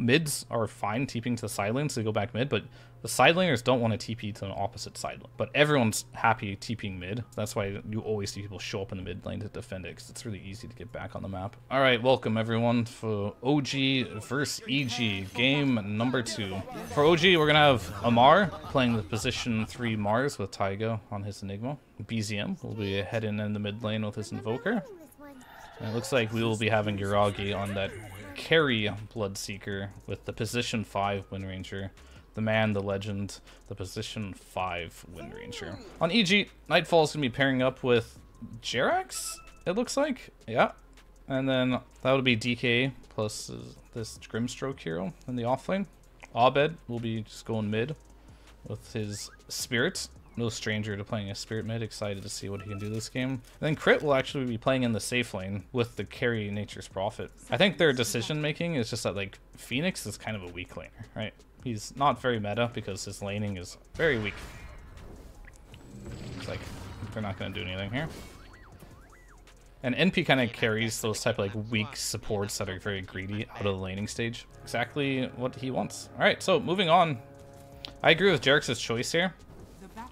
mids are fine TPing to the side lanes to go back mid, but the side laners don't want to TP to an opposite side lane. But everyone's happy TPing mid. That's why you always see people show up in the mid lane to defend it, because it's really easy to get back on the map. All right, welcome everyone for OG versus EG, game number 2. For OG, we're going to have Amar playing the position 3 Mars with Taiga on his Enigma. BZM will be heading in the mid lane with his Invoker. And it looks like we will be having Yuragi on that carry Bloodseeker with the position 5 Wind Ranger. The man, the legend, the position 5 Wind Ranger. On EG, Nightfall is going to be pairing up with Jerax, it looks like. Yeah. And then that would be DK plus this Grimstroke hero in the offlane. Abed will be just going mid with his Spirit. No stranger to playing a Spirit mid. Excited to see what he can do this game. And then Crit will actually be playing in the safe lane with the carry Nature's Prophet. I think their decision making is just that, like, Phoenix is kind of a weak laner, right? He's not very meta because his laning is very weak. It's like they're not going to do anything here. And NP kind of carries those type of like weak supports that are very greedy out of the laning stage. Exactly what he wants. All right, so moving on. I agree with Jerax's choice here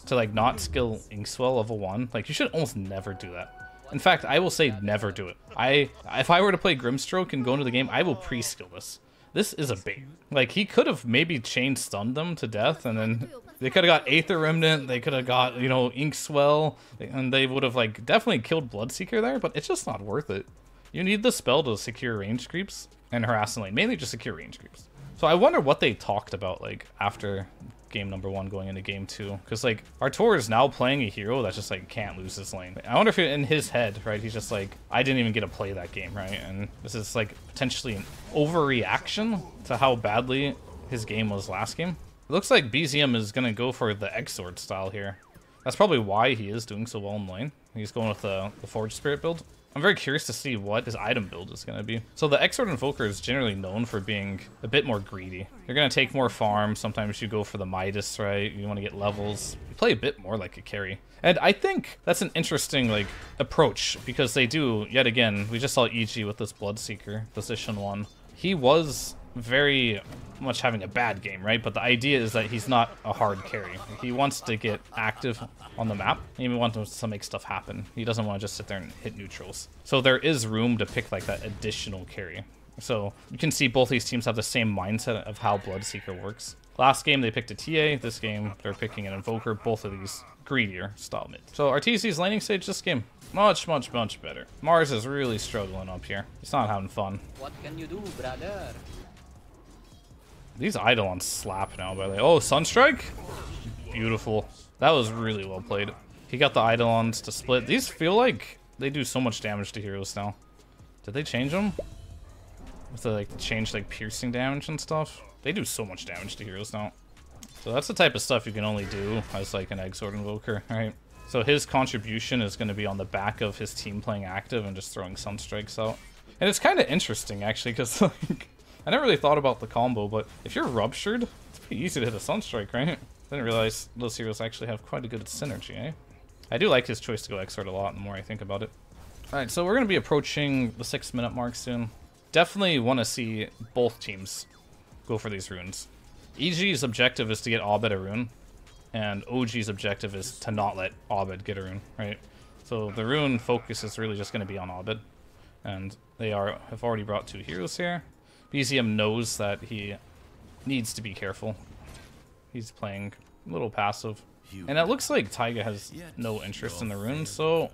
to like not skill Inkswell level 1. Like you should almost never do that. In fact, I will say never do it. If I were to play Grimstroke and go into the game, I will pre-skill this. This is a bait. Like, he could have maybe chain stunned them to death, and then they could have got Aether Remnant, they could have got, you know, Inkswell, and they would have, like, definitely killed Bloodseeker there, but it's just not worth it. You need the spell to secure range creeps and harass the lane, mainly just secure range creeps. So I wonder what they talked about, like, after game number 1 going into game 2, because like Artur is now playing a hero that just like can't lose his lane. I wonder if in his head, right, he's just like, I didn't even get to play that game, right? And this is like potentially an overreaction to how badly his game was last game. It looks like BZM is gonna go for the Exort style here. That's probably why he is doing so well in lane. He's going with the Forge Spirit build. I'm very curious to see what his item build is going to be. So the Exort Invoker is generally known for being a bit more greedy. You're going to take more farm. Sometimes you go for the Midas, right? You want to get levels. You play a bit more like a carry. And I think that's an interesting like approach because they do, yet again, we just saw EG with this Bloodseeker, position 1. He was very much having a bad game, right? But the idea is that he's not a hard carry. He wants to get active on the map. He wants to make stuff happen. He doesn't want to just sit there and hit neutrals. So there is room to pick like that additional carry. So you can see both these teams have the same mindset of how Bloodseeker works. Last game they picked a TA. This game they're picking an Invoker. Both of these greedier style mid. So RTZ's laning stage this game, much better. Mars is really struggling up here. He's not having fun. What can you do, brother? These Eidolons slap now, by the way. Oh, Sunstrike? Beautiful. That was really well played. He got the Eidolons to split. These feel like they do so much damage to heroes now. Did they change them? With the like change like piercing damage and stuff? They do so much damage to heroes now. So that's the type of stuff you can only do as like an Exort Invoker, right? So his contribution is going to be on the back of his team playing active and just throwing Sunstrikes out. And it's kind of interesting actually, because like I never really thought about the combo, but if you're Ruptured, it's pretty easy to hit a Sunstrike, right? Didn't realize those heroes actually have quite a good synergy, eh? I do like his choice to go Exort a lot the more I think about it. Alright, so we're going to be approaching the 6-minute mark soon. Definitely want to see both teams go for these runes. EG's objective is to get Abed a rune, and OG's objective is to not let Abed get a rune, right? So the rune focus is really just going to be on Abed, and they have already brought 2 heroes here. BZM knows that he needs to be careful. He's playing a little passive. And it looks like Taiga has no interest in the rune, so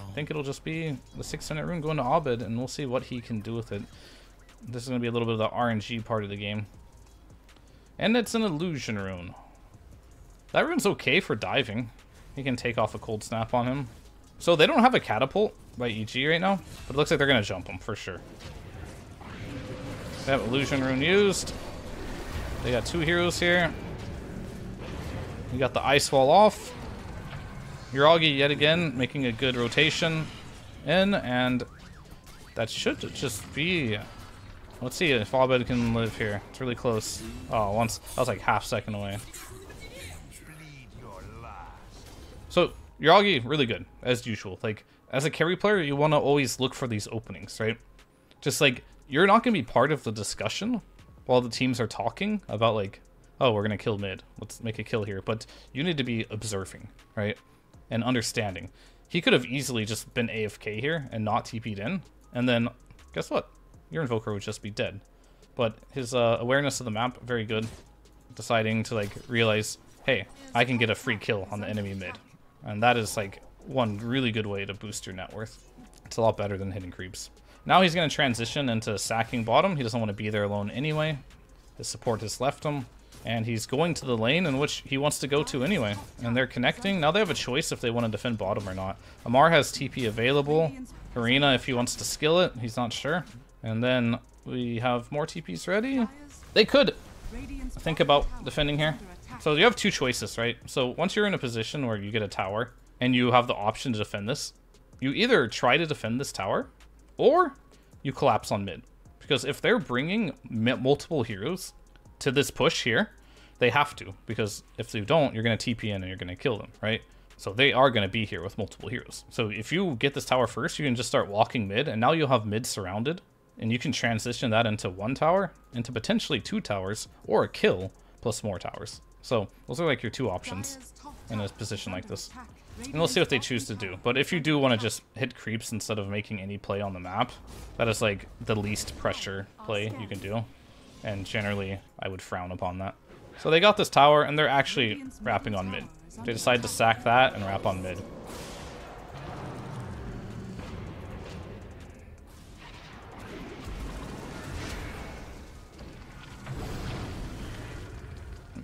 I think it'll just be the 6-minute rune going to Abed, and we'll see what he can do with it. This is going to be a little bit of the RNG part of the game. And it's an illusion rune. That rune's okay for diving. He can take off a cold snap on him. So they don't have a catapult by EG right now, but it looks like they're going to jump him for sure. They have illusion rune used. They got 2 heroes here. We got the ice wall off. Yuragi yet again making a good rotation in, and that should just be. Let's see if Abed can live here. It's really close. Oh, once I was like half second away. So Yuragi really good as usual. Like as a carry player, you want to always look for these openings, right? Just like you're not going to be part of the discussion while the teams are talking about like, oh, we're gonna kill mid, let's make a kill here. But you need to be observing, right? And understanding. He could have easily just been AFK here and not TP'd in, and then guess what? Your Invoker would just be dead. But his awareness of the map, very good. Deciding to like realize, hey, I can get a free kill on the enemy mid. And that is like one really good way to boost your net worth. It's a lot better than hitting creeps. Now he's going to transition into sacking bottom. He doesn't want to be there alone anyway. His support has left him. And he's going to the lane in which he wants to go to anyway. And they're connecting. Now they have a choice if they want to defend bottom or not. Amar has TP available. Arena if he wants to skill it. He's not sure. And then we have more TPs ready. They could think about defending here. So you have two choices, right? So once you're in a position where you get a tower and you have the option to defend this, you either try to defend this tower or you collapse on mid. Because if they're bringing multiple heroes to this push here, they have to, because if they don't, you're going to TP in and you're going to kill them, right? So they are going to be here with multiple heroes. So if you get this tower first, you can just start walking mid, and now you'll have mid surrounded, and you can transition that into one tower, into potentially two towers, or a kill plus more towers. So those are like your two options in a position like this. And we'll see what they choose to do. But if you do want to just hit creeps instead of making any play on the map, that is like the least pressure play you can do. And generally, I would frown upon that. So they got this tower, and they're actually wrapping on mid. They decide to sack that and wrap on mid.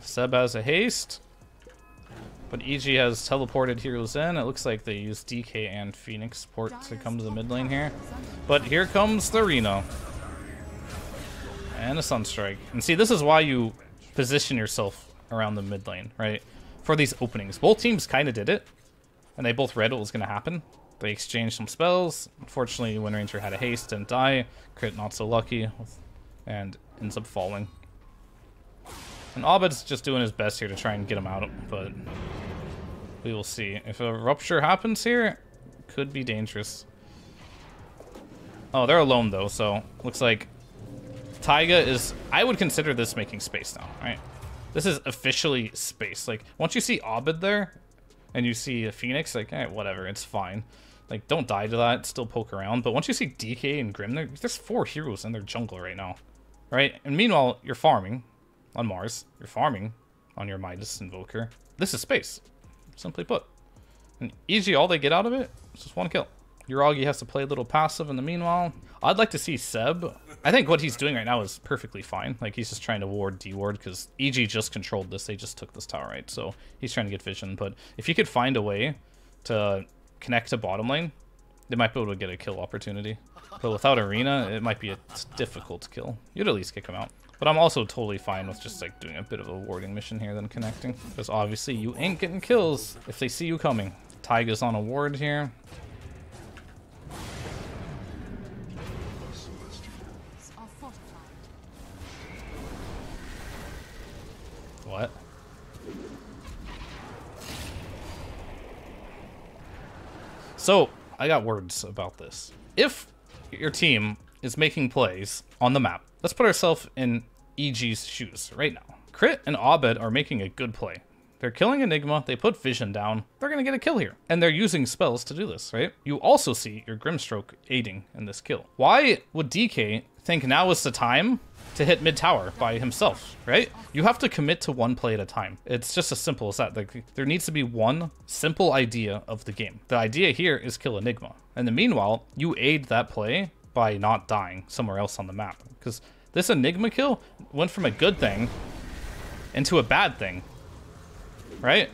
Seb has a haste, but EG has teleported heroes in. It looks like they use DK and Phoenix support to come to the mid lane here. But here comes the Reno. And a Sunstrike. And see, this is why you position yourself around the mid lane, right? For these openings. Both teams kind of did it, and they both read what was going to happen. They exchanged some spells. Unfortunately, Wind Ranger had a haste and die. Crit not so lucky, and ends up falling. And Abed's just doing his best here to try and get him out, but we will see. If a rupture happens here, could be dangerous. Oh, they're alone though, so looks like Taiga is, I would consider this making space now, right? This is officially space. Like, once you see Abed there, and you see a Phoenix, like, whatever, it's fine. Like, don't die to that, still poke around. But once you see DK and Grim, there's 4 heroes in their jungle right now, right? And meanwhile, you're farming on Mars. You're farming on your Midas Invoker. This is space, simply put. And EG, all they get out of it is just 1 kill. Uragi has to play a little passive in the meanwhile. I'd like to see Seb. I think what he's doing right now is perfectly fine. Like, he's just trying to ward D-ward because EG just controlled this. They just took this tower, right? So he's trying to get vision. But if he could find a way to connect to bottom lane, they might be able to get a kill opportunity. But without Arena, it might be a difficult kill. You'd at least kick him out. But I'm also totally fine with just like doing a bit of a warding mission here than connecting. Because obviously you ain't getting kills if they see you coming. Taiga's on a ward here. What? So, I got words about this. If your team is making plays on the map, let's put ourselves in EG's shoes right now. Crit and Abed are making a good play. They're killing Enigma, they put vision down, they're gonna get a kill here. And they're using spells to do this, right? You also see your Grimstroke aiding in this kill. Why would DK think now is the time to hit mid tower by himself, right? You have to commit to one play at a time. It's just as simple as that. Like, there needs to be one simple idea of the game. The idea here is kill Enigma. And then meanwhile, you aid that play by not dying somewhere else on the map. Because this Enigma kill went from a good thing into a bad thing, right?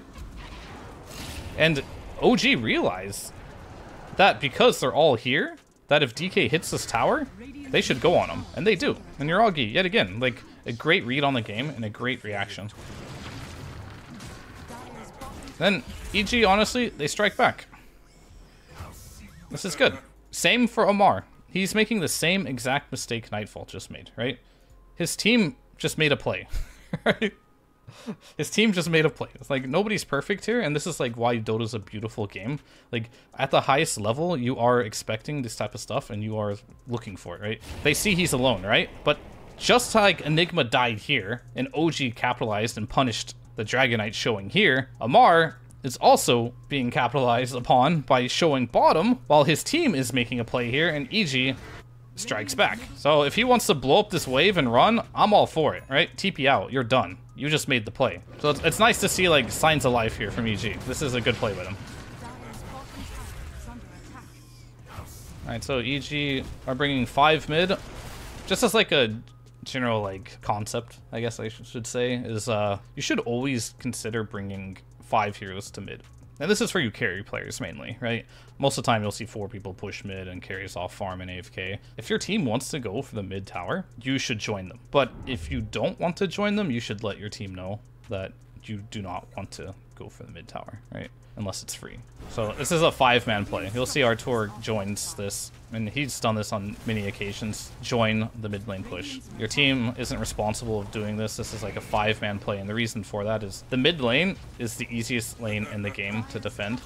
And OG realized that because they're all here, that if DK hits this tower, they should go on him. And they do. And Uragi, yet again, like, a great read on the game and a great reaction. Then, EG, honestly, they strike back. This is good. Same for Omar. He's making the same exact mistake Nightfall just made, right? His team just made a play, right? His team just made a play. It's like, nobody's perfect here, and this is like why Dota's a beautiful game. Like, at the highest level, you are expecting this type of stuff, and you are looking for it, right? They see he's alone, right? But just like Enigma died here, and OG capitalized and punished the Dragonite showing here, Amar is also being capitalized upon by showing bottom while his team is making a play here, and EG strikes back. So if he wants to blow up this wave and run, I'm all for it, right? TP out, you're done. You just made the play. So it's nice to see like signs of life here from EG. This is a good play with him. Alright, so EG are bringing 5 mid. Just as like a general like concept, I guess I should say, is you should always consider bringing 5 heroes to mid. And this is for you carry players mainly, right? Most of the time you'll see 4 people push mid and carries off farm and AFK. If your team wants to go for the mid tower, you should join them. But if you don't want to join them, you should let your team know that you do not want to go for the mid tower, right? Unless it's free. So this is a 5-man play. You'll see Artur joins this, and he's done this on many occasions. Join the mid lane push. Your team isn't responsible of doing this. This is like a 5-man play, and the reason for that is the mid lane is the easiest lane in the game to defend.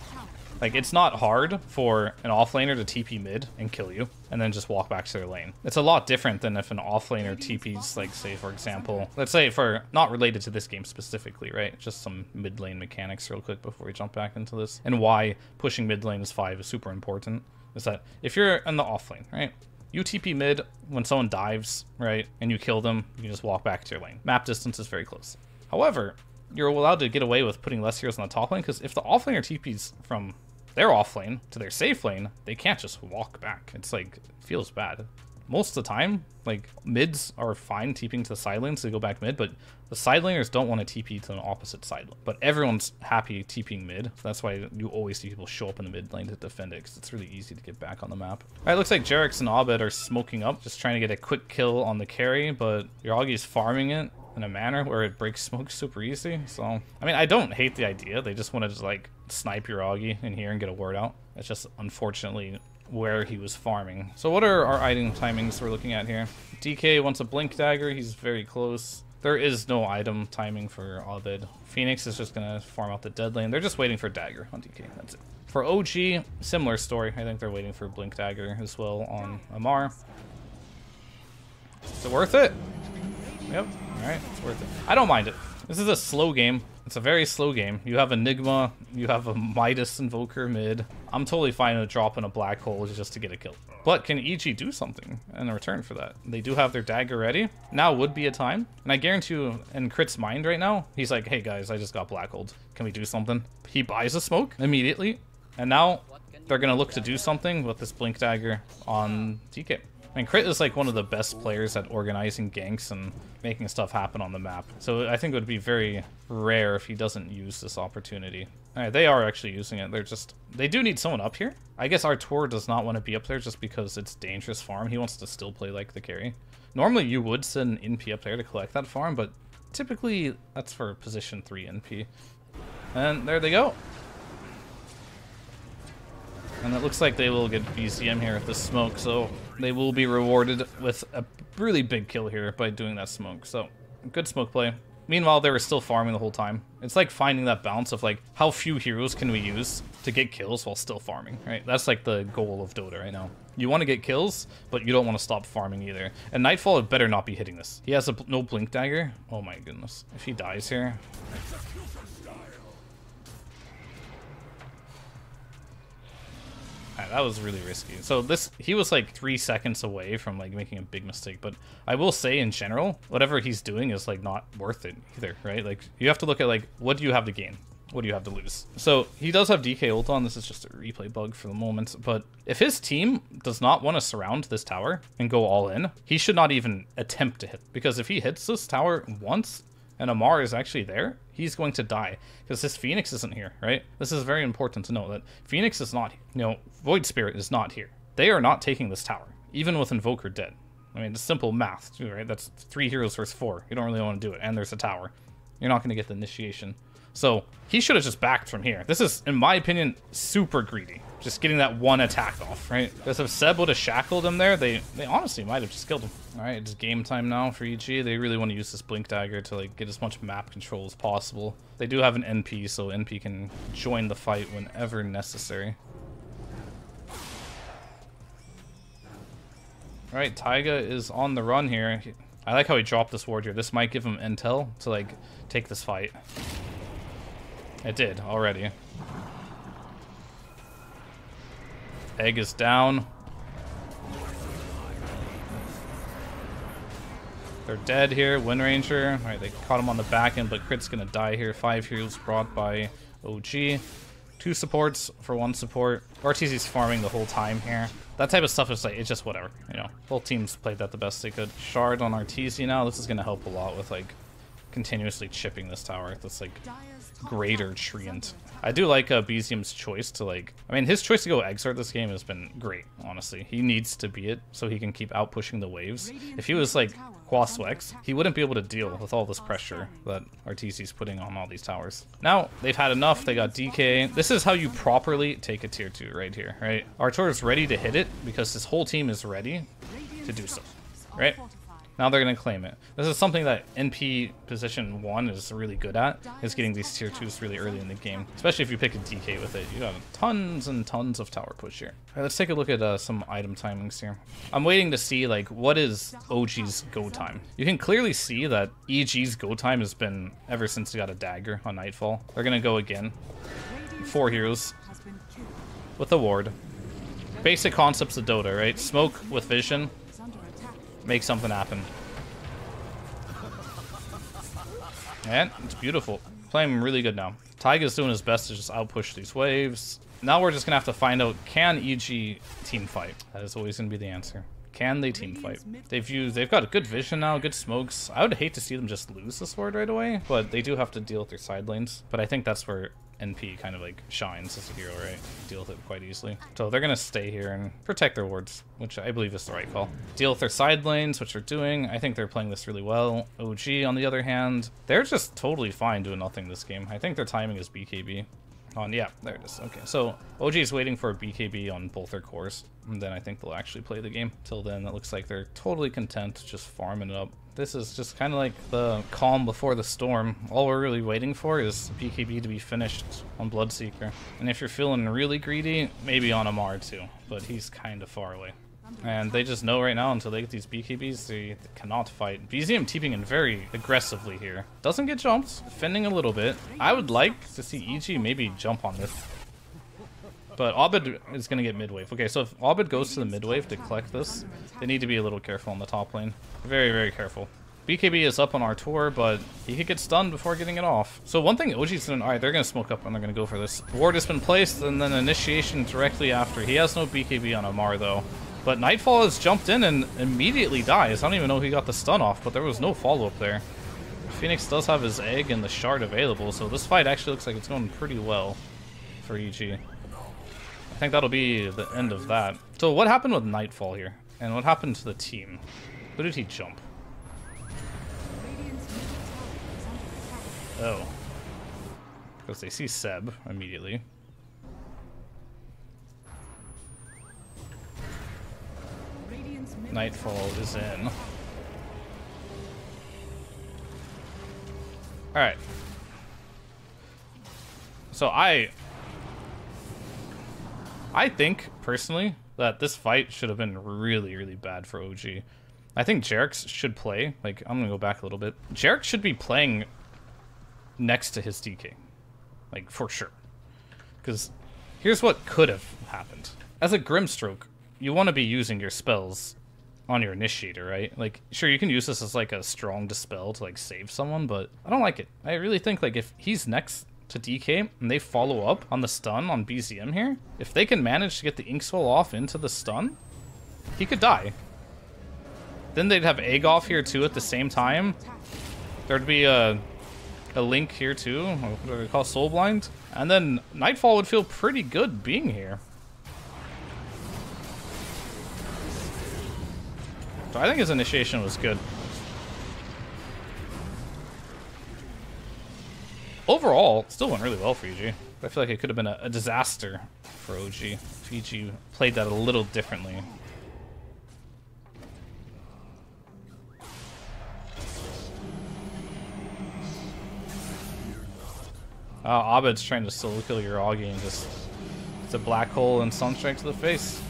Like, it's not hard for an offlaner to TP mid and kill you, and then just walk back to their lane. It's a lot different than if an offlaner TPs, like, say, for example, let's say for, not related to this game specifically, right? Just some mid lane mechanics real quick before we jump back into this. And why pushing mid lane as 5 is super important, is that if you're in the offlane, right? You TP mid when someone dives, right? And you kill them, you can just walk back to your lane. Map distance is very close. However, you're allowed to get away with putting less heroes on the top lane, because if the offlaner TPs from their off lane to their safe lane, they can't just walk back. It's like, it feels bad. Most of the time, like, mids are fine TPing to the side lanes to go back mid, but the side laners don't want to TP to an opposite side lane. But everyone's happy TPing mid, so that's why you always see people show up in the mid lane to defend it, because it's really easy to get back on the map. Alright, looks like Jarex and Abed are smoking up, just trying to get a quick kill on the carry, but your Augie's farming it in a manner where it breaks smoke super easy. So, I mean, I don't hate the idea. They just want to just, like, snipe your Augie in here and get a word out. It's just, unfortunately, where he was farming. So what are our item timings we're looking at here? DK wants a Blink Dagger. He's very close. There is no item timing for Abed. Phoenix is just going to farm out the dead lane. They're just waiting for Dagger on DK. That's it. For OG, similar story. I think they're waiting for Blink Dagger as well on Amar. Is it worth it? Yep. Alright, it's worth it. I don't mind it. This is a slow game. It's a very slow game. You have Enigma, you have a Midas Invoker mid. I'm totally fine with dropping a Black Hole just to get a kill. But can EG do something in return for that? They do have their dagger ready. Now would be a time. And I guarantee you, in Crit's mind right now, he's like, hey guys, I just got Black Holed. Can we do something? He buys a smoke immediately. And now they're going to look to do something with this Blink Dagger on DK. I mean, Crit is like one of the best players at organizing ganks and making stuff happen on the map. So I think it would be very rare if he doesn't use this opportunity. Alright, they are actually using it. They do need someone up here. I guess Artur does not want to be up there just because it's dangerous farm. He wants to still play like the carry. Normally you would send an NP up there to collect that farm, but typically that's for position 3 NP. And there they go. And it looks like they will get BCM here with the smoke, so they will be rewarded with a really big kill here by doing that smoke. So, good smoke play. Meanwhile, they were still farming the whole time. It's like finding that balance of like, how few heroes can we use to get kills while still farming, right? That's like the goal of Dota right now. You want to get kills, but you don't want to stop farming either. And Nightfall had better not be hitting this. He has no Blink Dagger. Oh my goodness. If he dies here... That was really risky. So he was like 3 seconds away from like making a big mistake, but I will say in general, whatever he's doing is like not worth it either, right? Like you have to look at like, what do you have to gain? What do you have to lose? So he does have DK ult on. This is just a replay bug for the moment, but if his team does not want to surround this tower and go all in, he should not even attempt to hit, because if he hits this tower once and Amar is actually there, he's going to die because this Phoenix isn't here, right? This is very important to know that Phoenix is not, Void Spirit is not here. They are not taking this tower, even with Invoker dead. I mean, it's simple math too, right? That's 3 heroes versus 4. You don't really want to do it, and there's a tower. You're not going to get the initiation. So he should have just backed from here. This is, in my opinion, super greedy. Just getting that one attack off, right? Because if Seb would have shackled him there, they honestly might have just killed him. All right, it's game time now for EG. They really want to use this Blink Dagger to like get as much map control as possible. They do have an NP, so NP can join the fight whenever necessary. All right, Taiga is on the run here. I like how he dropped this ward here. This might give him intel to like take this fight. It did already. Egg is down. They're dead here. Wind Ranger. Alright, they caught him on the back end, but Crit's gonna die here. 5 heroes brought by OG. 2 supports for 1 support. RTZ's farming the whole time here. That type of stuff is like, it's just whatever, you know. Both teams played that the best they could. Shard on RTZ now. This is gonna help a lot with like continuously chipping this tower. That's like greater treant. I do like Bezium's choice to like, I mean, his choice to go Exort this game has been great, honestly. He needs to be it so he can keep out pushing the waves. If he was like Quaswex, he wouldn't be able to deal with all this pressure that RTC's putting on all these towers. Now, they've had enough. They got DK. This is how you properly take a tier 2 right here, right? Artur is ready to hit it because his whole team is ready to do so, right? Now they're going to claim it. This is something that NP position 1 is really good at, is getting these tier 2s really early in the game. Especially if you pick a DK with it. You got tons and tons of tower push here. Alright, let's take a look at some item timings here. I'm waiting to see, like, what is OG's go time? You can clearly see that EG's go time has been ever since they got a dagger on Nightfall. They're going to go again. 4 heroes with a ward. Basic concepts of Dota, right? Smoke with vision. Make something happen. And it's beautiful. Playing really good now. Taiga's doing his best to just outpush these waves. Now we're just gonna have to find out, can EG team fight? That is always gonna be the answer. Can they team fight? They've got a good vision now, good smokes. I would hate to see them just lose this ward right away, but they do have to deal with their side lanes. But I think that's where NP kind of like shines as a hero, right? Deal with it quite easily. So they're gonna stay here and protect their wards, which I believe is the right call. Deal with their side lanes, which they're doing. I think they're playing this really well. OG, on the other hand, they're just totally fine doing nothing this game. I think their timing is BKB. Yeah, there it is. Okay, so OG is waiting for a BKB on both their cores, and then I think they'll actually play the game. Till then, it looks like they're totally content just farming it up. This is just kind of like the calm before the storm. All we're really waiting for is BKB to be finished on Bloodseeker. And if you're feeling really greedy, maybe on Amar too, but he's kind of far away. And they just know right now, until they get these BKBs, they cannot fight. BZM TPing in very aggressively here. Doesn't get jumped, defending a little bit. I would like to see EG maybe jump on this. But Abed is going to get mid-wave. Okay, so if Abed goes to the mid-wave to collect this, they need to be a little careful in the top lane. Very, very careful. BKB is up on Artur, but he could get stunned before getting it off. So one thing OG's doing, alright, they're going to smoke up and they're going to go for this. Ward has been placed, and then initiation directly after. He has no BKB on Amar, though. But Nightfall has jumped in and immediately dies. I don't even know he got the stun off, but there was no follow-up there. Phoenix does have his egg and the shard available, so this fight actually looks like it's going pretty well for EG. I think that'll be the end of that. So what happened with Nightfall here? And what happened to the team? Who did he jump? Oh. Because they see Seb immediately. Nightfall is in. Alright. So I think, personally, that this fight should have been really, really bad for OG. I think Jerick's should play. Like, I'm gonna go back a little bit. Jerick should be playing next to his DK. Like, for sure. Because here's what could have happened. As a Grimstroke, you want to be using your spells on your initiator, right? Like, sure, you can use this as like a strong dispel to like save someone, but I don't like it. I really think like if he's next to DK and they follow up on the stun on BZM here, if they can manage to get the Inkswell off into the stun, he could die. Then they'd have Egg off here too at the same time. There'd be a Link here too, what do we call Soulblind? And then Nightfall would feel pretty good being here. So I think his initiation was good. Overall, it still went really well for EG. I feel like it could have been a disaster for OG if EG played that a little differently. Abed's trying to solo kill your Augie and just... It's a black hole and Sunstrike to the face.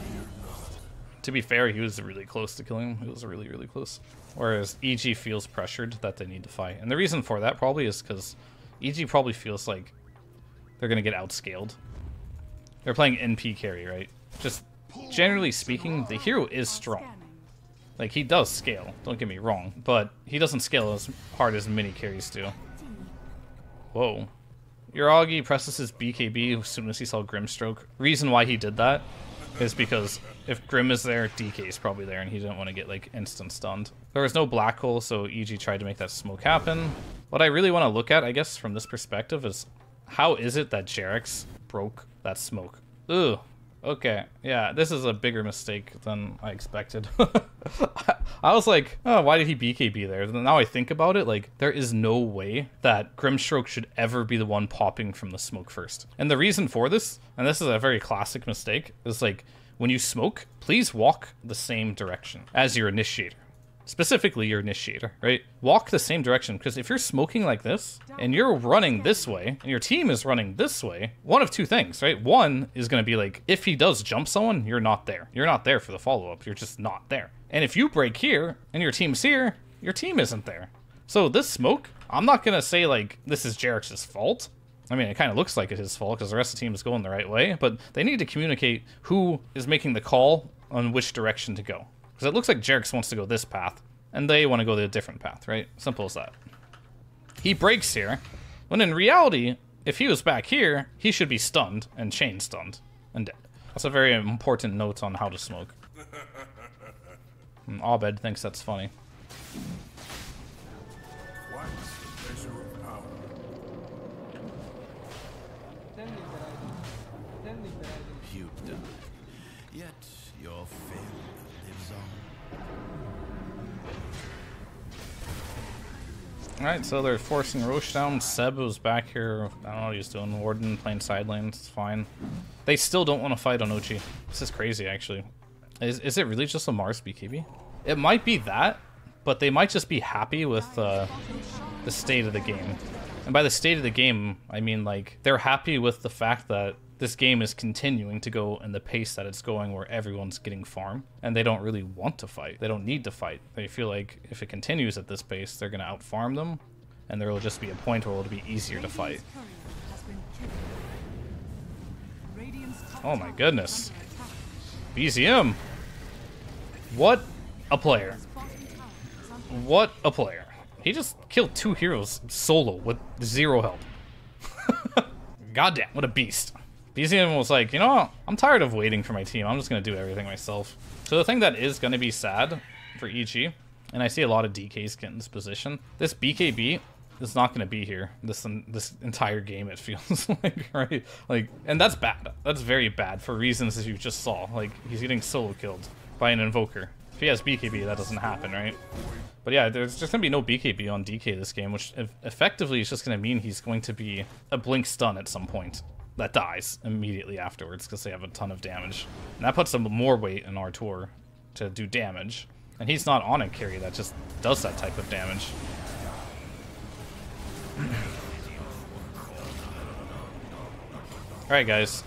To be fair, he was really close to killing him. He was really, really close. Whereas EG feels pressured that they need to fight. And the reason for that probably is because EG probably feels like they're going to get outscaled. They're playing NP carry, right? Just generally speaking, the hero is strong. Like, he does scale, don't get me wrong, but he doesn't scale as hard as mini carries do. Whoa. Uragi presses his BKB as soon as he saw Grimstroke. Reason why he did that is because if Grim is there, DK is probably there, and he didn't want to get, like, instant stunned. There was no black hole, so EG tried to make that smoke happen. What I really want to look at, I guess, from this perspective is how is it that Jarex broke that smoke? Ugh. Okay, yeah, this is a bigger mistake than I expected. I was like, oh, why did he BKB there? Now I think about it, like, there is no way that Grimstroke should ever be the one popping from the smoke first. And the reason for this, and this is a very classic mistake, is like, when you smoke, please walk the same direction as your initiator. Specifically your initiator, right? Walk the same direction, because if you're smoking like this, and you're running this way, and your team is running this way, one of two things, right? One is going to be like, if he does jump someone, you're not there. You're not there for the follow-up. You're just not there. And if you break here, and your team's here, your team isn't there. So this smoke, I'm not going to say, like, this is Jarex's fault. I mean, it kind of looks like it's his fault, because the rest of the team is going the right way, but they need to communicate who is making the call on which direction to go. Because it looks like Jarex wants to go this path, and they want to go the different path, right? Simple as that. He breaks here, when in reality, if he was back here, he should be stunned, and chain stunned, and dead. That's a very important note on how to smoke. And Abed thinks that's funny. You died, yet your fate lives on. Alright, so they're forcing Roche down. Seb was back here. I don't know what he's doing. Warden playing side lanes. It's fine. They still don't want to fight Onochi. This is crazy, actually. Is it really just a Mars BKB? It might be that, but they might just be happy with the state of the game. And by the state of the game, I mean, like, they're happy with the fact that this game is continuing to go in the pace that it's going, where everyone's getting farm, and they don't really want to fight. They don't need to fight. They feel like if it continues at this pace, they're going to out-farm them, and there will just be a point where it'll be easier to fight. Oh my goodness. BZM. What a player. What a player. He just killed 2 heroes solo with 0 help. Goddamn, what a beast. BZM was like, you know, I'm tired of waiting for my team. I'm just going to do everything myself. So the thing that is going to be sad for EG, and I see a lot of DKs get in this position, this BKB is not going to be here this entire game, it feels like, right? Like, and that's bad. That's very bad for reasons as you just saw. Like, he's getting solo killed by an Invoker. If he has BKB, that doesn't happen, right? But yeah, there's just going to be no BKB on DK this game, which effectively is just going to mean he's going to be a blink stun at some point that dies immediately afterwards because they have a ton of damage. And that puts some more weight in Artur to do damage. And he's not on a carry that just does that type of damage. Alright, guys.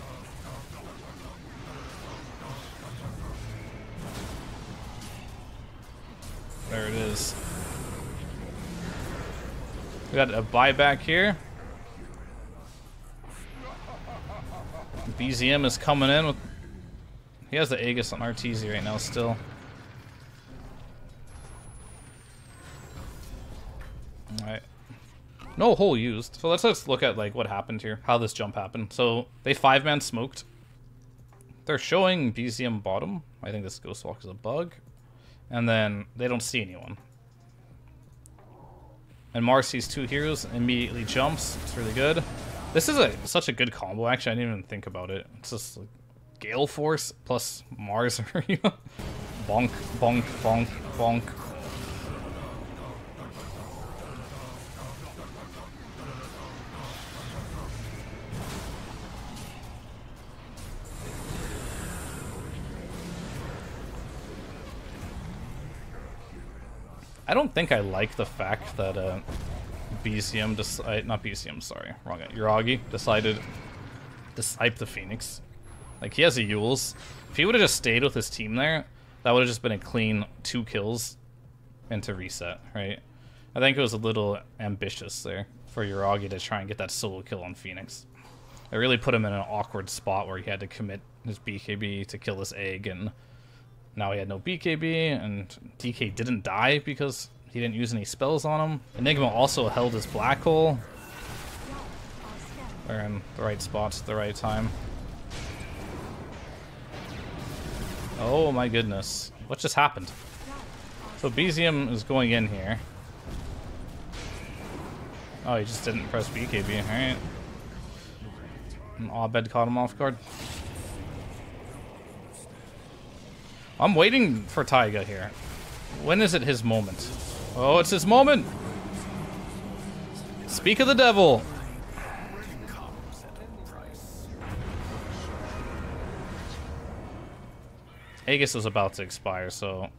There it is. We got a buyback here. BZM is coming in with... He has the Aegis on RTZ right now still. Alright. No hole used. So let's just look at like what happened here. How this jump happened. So they 5-man smoked. They're showing BZM bottom. I think this Ghostwalk is a bug. And then they don't see anyone. And Mars sees 2 heroes, immediately jumps. It's really good. This is such a good combo, actually. I didn't even think about it. It's just like Gale Force plus Mars Bonk, bonk, bonk, bonk. I don't think I like the fact that BCM not BCM, sorry, wrong guy. Uragi decided to snipe the Phoenix. Like, he has a Yules. If he would have just stayed with his team there, that would have just been a clean 2 kills and to reset, right? I think it was a little ambitious there for Uragi to try and get that solo kill on Phoenix. It really put him in an awkward spot where he had to commit his BKB to kill this egg, and now he had no BKB, and DK didn't die because he didn't use any spells on him. Enigma also held his black hole. They're in the right spots at the right time. Oh my goodness. What just happened? So Bezium is going in here. Oh, he just didn't press BKB, alright. And Abed caught him off guard. I'm waiting for Taiga here. When is it his moment? Oh, it's his moment! Speak of the devil! Aegis is about to expire, so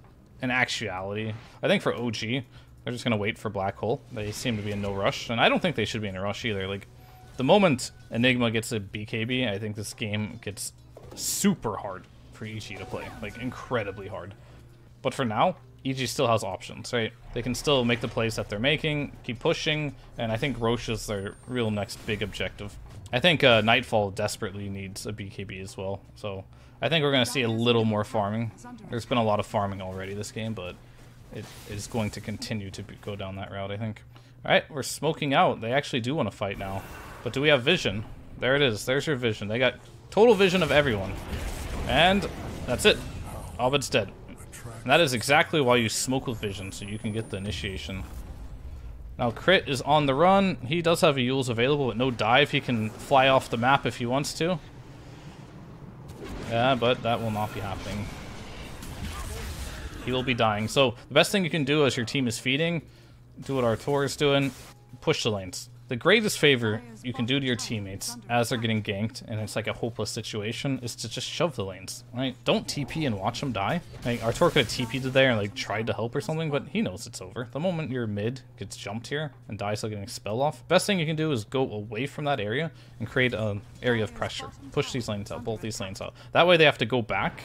in actuality, I think for OG, they're just going to wait for Black Hole. They seem to be in no rush, and I don't think they should be in a rush either. Like, the moment Enigma gets a BKB, I think this game gets super hard for EG to play. Like, incredibly hard. But for now, EG still has options, right? They can still make the plays that they're making, keep pushing, and I think Roche is their real next big objective. I think Nightfall desperately needs a BKB as well, so I think we're going to see a little more farming. There's been a lot of farming already this game, but it is going to continue to go down that route, I think. Alright, we're smoking out. They actually do want to fight now. But do we have vision? There it is. There's your vision. They got total vision of everyone. And that's it. Abed's dead. And that is exactly why you smoke with vision, so you can get the initiation. Now Crit is on the run. He does have a Yules available, but no dive. He can fly off the map if he wants to. Yeah, but that will not be happening. He will be dying. So the best thing you can do as your team is feeding, do what Artur is doing, push the lanes. The greatest favor you can do to your teammates as they're getting ganked and it's like a hopeless situation is to just shove the lanes, right? Don't TP and watch them die. Like, Artur could have TP'd there and like tried to help or something, but he knows it's over. The moment your mid gets jumped here and dies like getting spell off, best thing you can do is go away from that area and create an area of pressure. Push these lanes out, both these lanes out. That way they have to go back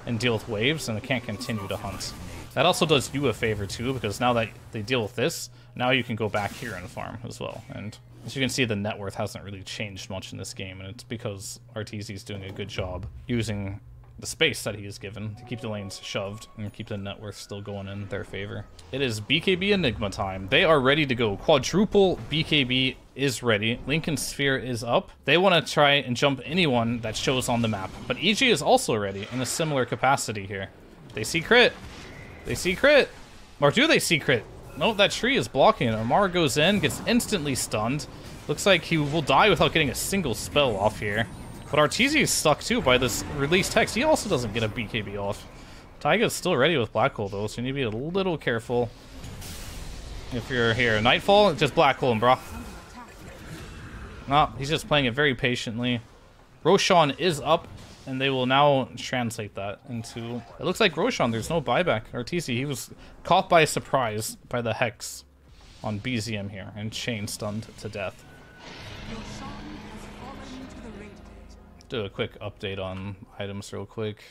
and deal with waves and they can't continue to hunt. That also does you a favor too, because now that they deal with this, now you can go back here and farm as well. And as you can see, the net worth hasn't really changed much in this game, and it's because Arteezy is doing a good job using the space that he is given to keep the lanes shoved and keep the net worth still going in their favor. It is BKB Enigma time. They are ready to go. Quadruple BKB is ready. Lincoln Sphere is up. They want to try and jump anyone that shows on the map, but EG is also ready in a similar capacity here. They see Crit. They see Crit. Or do they see Crit? No, that tree is blocking it. Amar goes in, gets instantly stunned. Looks like he will die without getting a single spell off here. But Arteezy is stuck too by this released hex. He also doesn't get a BKB off. Taiga is still ready with Black Hole though, so you need to be a little careful if you're here. Nightfall, just Black Hole him, bro. No, he's just playing it very patiently. Roshan is up, and they will now translate that into... It looks like Roshan, there's no buyback. Arteezy, he was caught by surprise by the Hex on BZM here, and chain stunned to death. Do a quick update on items real quick.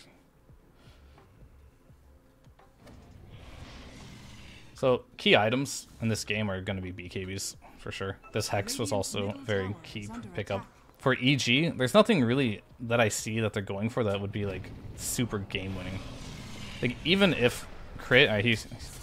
So, key items in this game are going to be BKBs, for sure. This Hex was also very key pickup. For EG, there's nothing really that I see that they're going for that would be like super game winning. Like, even if Crit,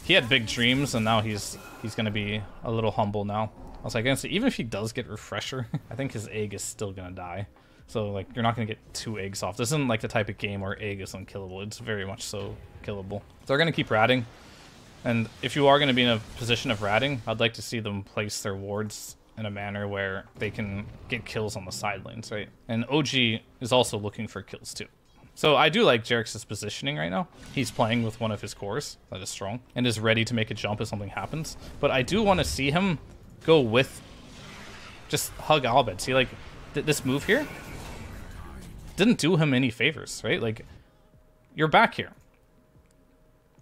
he had big dreams and now he's gonna be a little humble now. I was like, even if he does get Refresher, I think his egg is still gonna die. So like, you're not gonna get 2 eggs off. This isn't like the type of game where egg is unkillable. It's very much so killable. So they're gonna keep ratting. And if you are gonna be in a position of ratting, I'd like to see them place their wards in a manner where they can get kills on the side lanes, right? And OG is also looking for kills too. So I do like Jerix's positioning right now. He's playing with one of his cores that is strong and is ready to make a jump if something happens. But I do want to see him go with just hug Abed. See, like, this move here didn't do him any favors, right? Like, you're back here.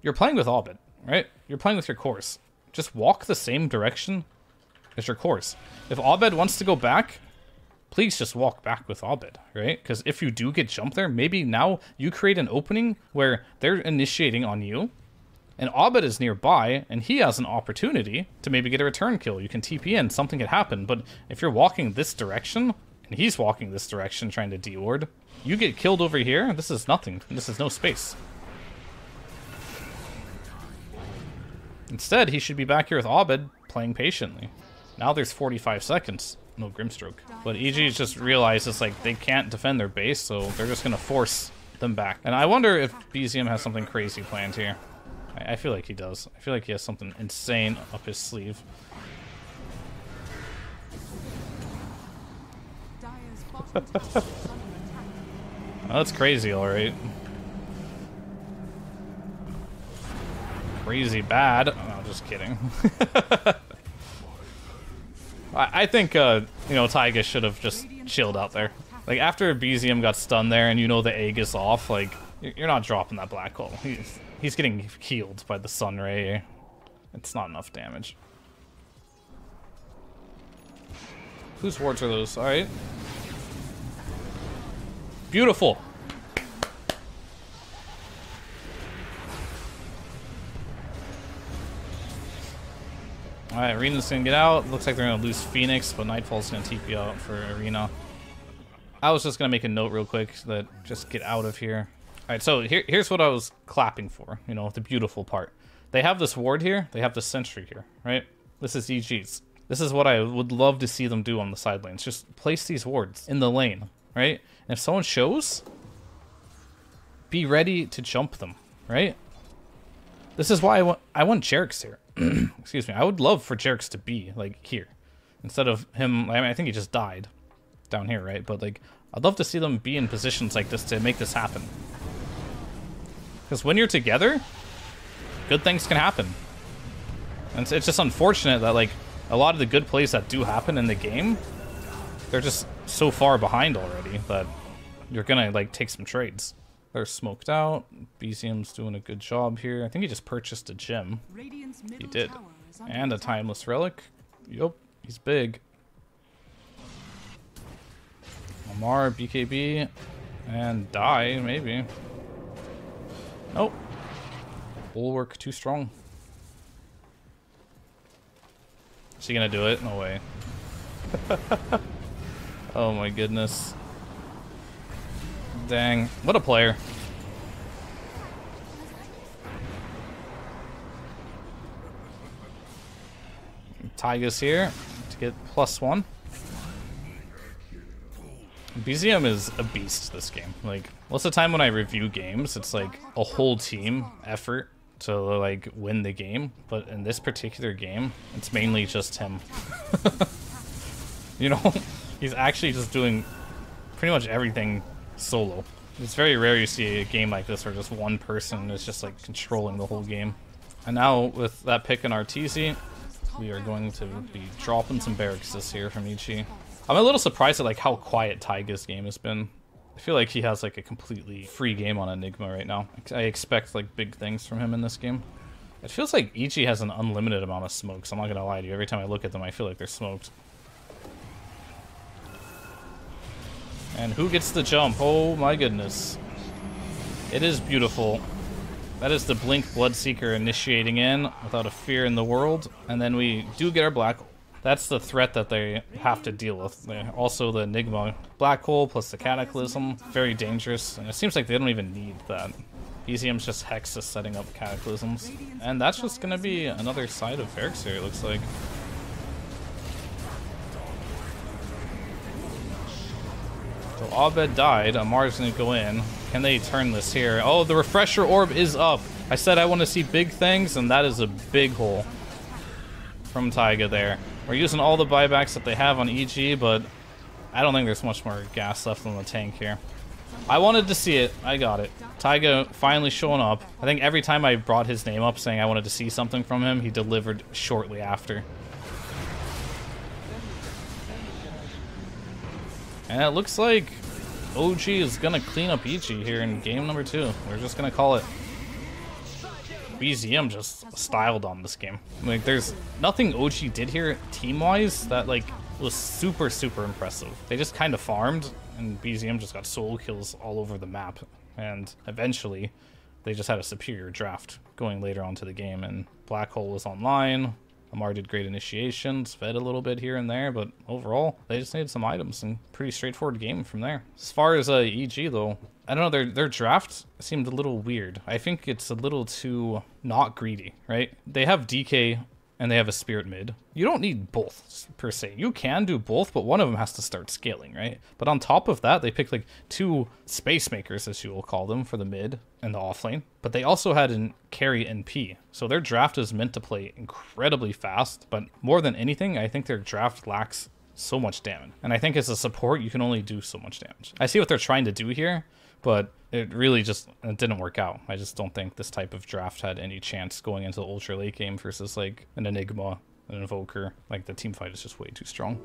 You're playing with Abed, right? You're playing with your cores. Just walk the same direction as your cores. If Abed wants to go back, please just walk back with Abed, right? Because if you do get jumped there, maybe now you create an opening where they're initiating on you, and Abed is nearby, and he has an opportunity to maybe get a return kill. You can TP in, something could happen, but if you're walking this direction, and he's walking this direction trying to D-ward, you get killed over here, this is nothing. This is no space. Instead, he should be back here with Abed, playing patiently. Now there's 45 seconds. No Grimstroke. But EG's just realized it's like they can't defend their base, so they're just going to force them back. And I wonder if BZM has something crazy planned here. I feel like he does. I feel like he has something insane up his sleeve. Oh, that's crazy, alright. Crazy bad. Oh, just kidding. I think, you know, Taiga should have just chilled out there. Like, after BZM got stunned there and you know the egg is off, like, you're not dropping that black hole. He's getting healed by the sun ray. It's not enough damage. Whose wards are those? Alright. Beautiful. Alright, Arena's gonna get out. Looks like they're gonna lose Phoenix, but Nightfall's gonna TP out for Arena. I was just gonna make a note real quick that just get out of here. Alright, so here's what I was clapping for, you know, the beautiful part. They have this ward here, they have this sentry here, right? This is EG's. This is what I would love to see them do on the side lanes. Just place these wards in the lane, right? And if someone shows, be ready to jump them, right? This is why I want Jerix here. Excuse me. I would love for Jerix to be, like, here. Instead of him, I mean, I think he just died down here, right? But, like, I'd love to see them be in positions like this to make this happen. Because when you're together, good things can happen. And it's just unfortunate that, like, a lot of the good plays that do happen in the game, they're just so far behind already that you're gonna, like, take some trades. They're smoked out. BZM's doing a good job here. I think he just purchased a gem. He did. And a timeless relic. Yup, he's big. Omar, BKB, and die, maybe. Nope. Bulwark too strong. Is he gonna do it? No way. Oh my goodness. Dang. What a player. Taiga's here to get +1. BZM is a beast this game. Like, most of the time when I review games, it's like a whole team effort to, like, win the game. But in this particular game, it's mainly just him. You know, he's actually just doing pretty much everything solo. It's very rare you see a game like this where just one person is just, like, controlling the whole game. And now with that pick in Arteezy, we are going to be dropping some barracks this here from Ichi. I'm a little surprised at, like, how quiet Taiga's game has been. I feel like he has, like, a completely free game on Enigma right now. I expect, like, big things from him in this game. It feels like Ichi has an unlimited amount of smokes. I'm not gonna lie to you. Every time I look at them, I feel like they're smoked. And who gets the jump? Oh my goodness. It is beautiful. That is the Blink Bloodseeker initiating in without a fear in the world. And then we do get our black hole. That's the threat that they have to deal with. Also the Enigma black hole plus the Cataclysm. Very dangerous. And it seems like they don't even need that. BZM's just Hexus setting up Cataclysms. And that's just going to be another side of Ferrex here, it looks like. So Abed died. Amar's going to go in. Can they turn this here? Oh, the refresher orb is up. I said I want to see big things, and that is a big hole from Taiga there. We're using all the buybacks that they have on EG, but I don't think there's much more gas left on the tank here. I wanted to see it. I got it. Taiga finally showing up. I think every time I brought his name up saying I wanted to see something from him, he delivered shortly after. And it looks like OG is going to clean up EG here in game number 2. We're just going to call it. BZM just styled on this game. Like, there's nothing OG did here team-wise that, like, was super, super impressive. They just kind of farmed, and BZM just got solo kills all over the map. And eventually, they just had a superior draft going later on to the game. And Black Hole was online. Amar did great initiations, fed a little bit here and there, but overall, they just needed some items and pretty straightforward game from there. As far as EG though, I don't know, their draft seemed a little weird. I think it's a little too not greedy, right? They have DK and they have a Spirit mid. You don't need both, per se. You can do both, but one of them has to start scaling, right? But on top of that, they picked like 2 space makers, as you will call them, for the mid and the offlane. But they also had an carry NP. So their draft is meant to play incredibly fast, but more than anything, I think their draft lacks so much damage. And I think as a support, you can only do so much damage. I see what they're trying to do here, but it really just didn't work out. I just don't think this type of draft had any chance going into the ultra late game versus like an Enigma, an Invoker. Like the team fight is just way too strong.